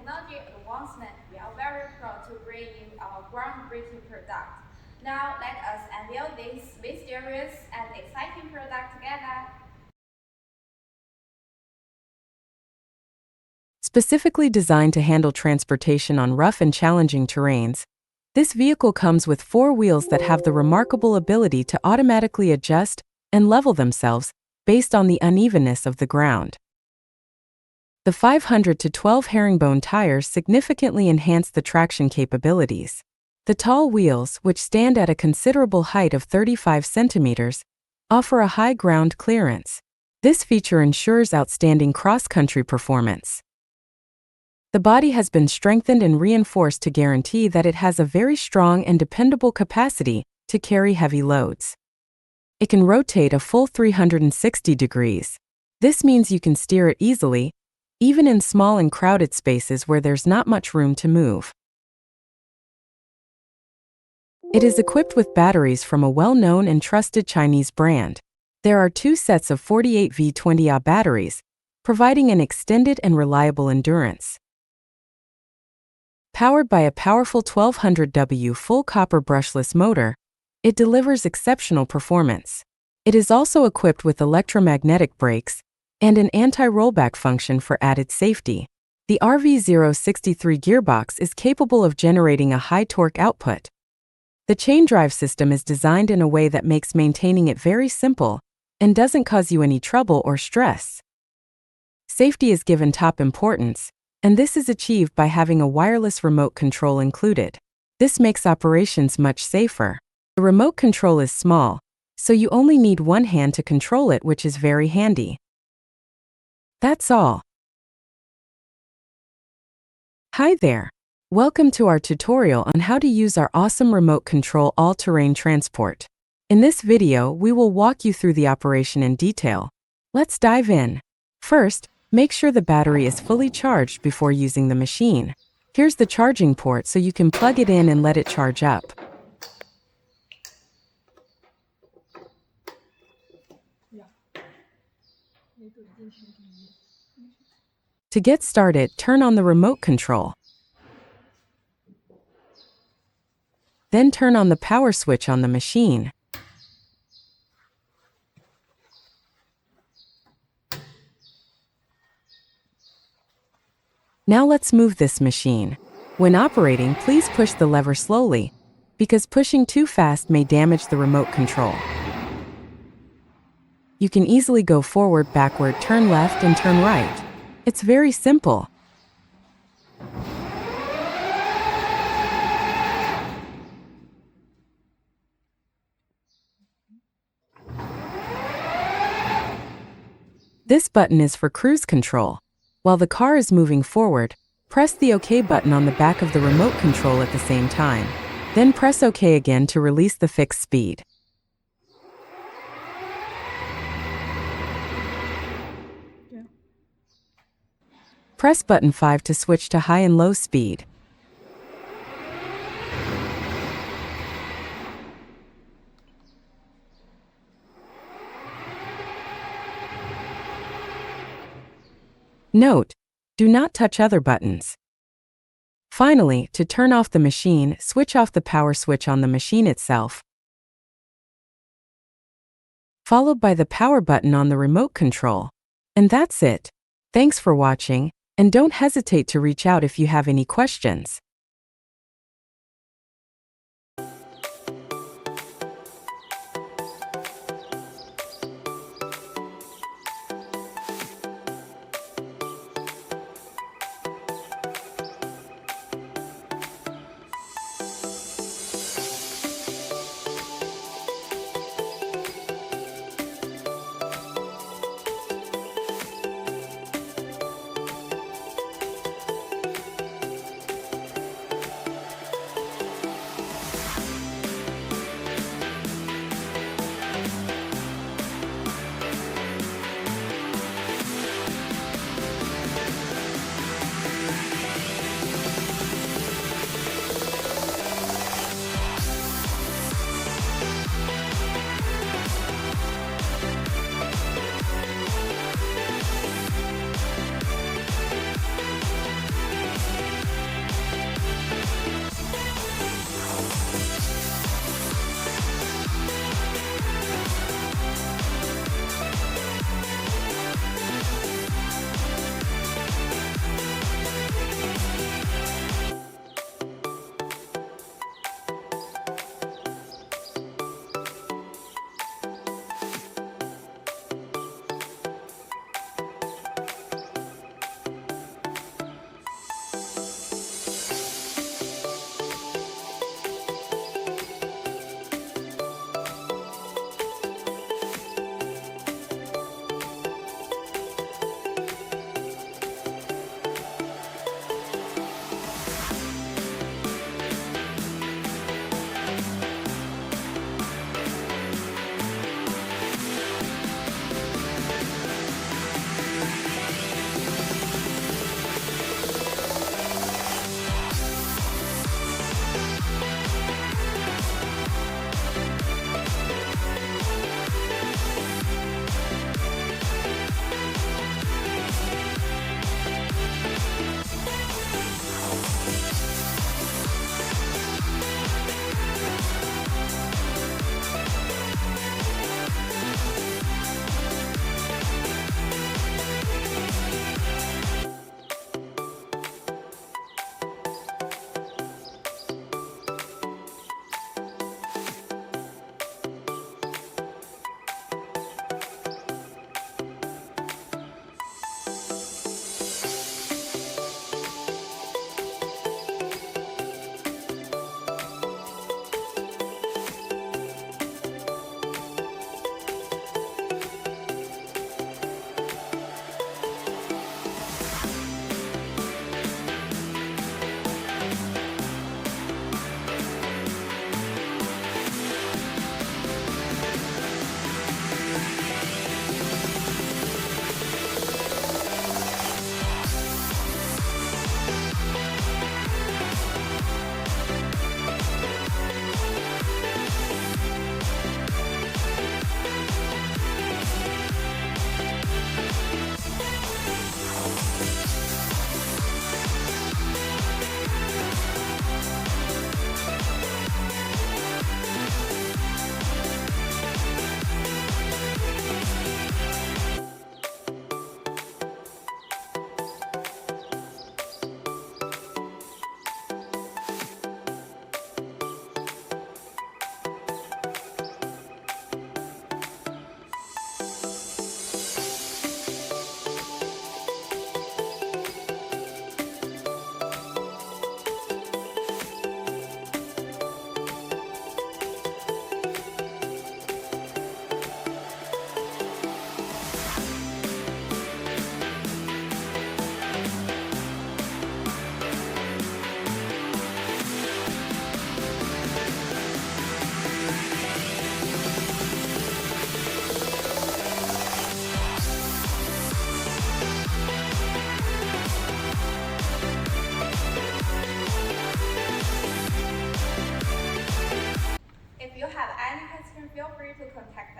technology advancement, we are very proud to bring you our groundbreaking product. Now, let us unveil this mysterious and exciting product together. Specifically designed to handle transportation on rough and challenging terrains, this vehicle comes with 4 wheels that have the remarkable ability to automatically adjust and level themselves based on the unevenness of the ground. The 512 herringbone tires significantly enhance the traction capabilities. The tall wheels, which stand at a considerable height of 35 centimeters, offer a high ground clearance. This feature ensures outstanding cross-country performance. The body has been strengthened and reinforced to guarantee that it has a very strong and dependable capacity to carry heavy loads. It can rotate a full 360 degrees. This means you can steer it easily, even in small and crowded spaces where there's not much room to move. It is equipped with batteries from a well-known and trusted Chinese brand. There are 2 sets of 48 V20Ah batteries, providing an extended and reliable endurance. Powered by a powerful 1200W full copper brushless motor, it delivers exceptional performance. It is also equipped with electromagnetic brakes and an anti-rollback function for added safety. The RAT660 gearbox is capable of generating a high torque output. The chain drive system is designed in a way that makes maintaining it very simple and doesn't cause you any trouble or stress. Safety is given top importance, and this is achieved by having a wireless remote control included. This makes operations much safer. The remote control is small, so you only need one hand to control it, which is very handy. That's all. Hi there. Welcome to our tutorial on how to use our awesome remote control all-terrain transport. In this video, we will walk you through the operation in detail. Let's dive in. First, make sure the battery is fully charged before using the machine. Here's the charging port so you can plug it in and let it charge up. To get started, turn on the remote control. Then turn on the power switch on the machine. Now let's move this machine. When operating, please push the lever slowly, because pushing too fast may damage the remote control. You can easily go forward, backward, turn left, and turn right. It's very simple. This button is for cruise control. While the car is moving forward, press the OK button on the back of the remote control at the same time. Then press OK again to release the fixed speed. Press button 5 to switch to high and low speed. Note: do not touch other buttons. Finally, to turn off the machine, switch off the power switch on the machine itself, followed by the power button on the remote control. And that's it. Thanks for watching, and don't hesitate to reach out if you have any questions. to contact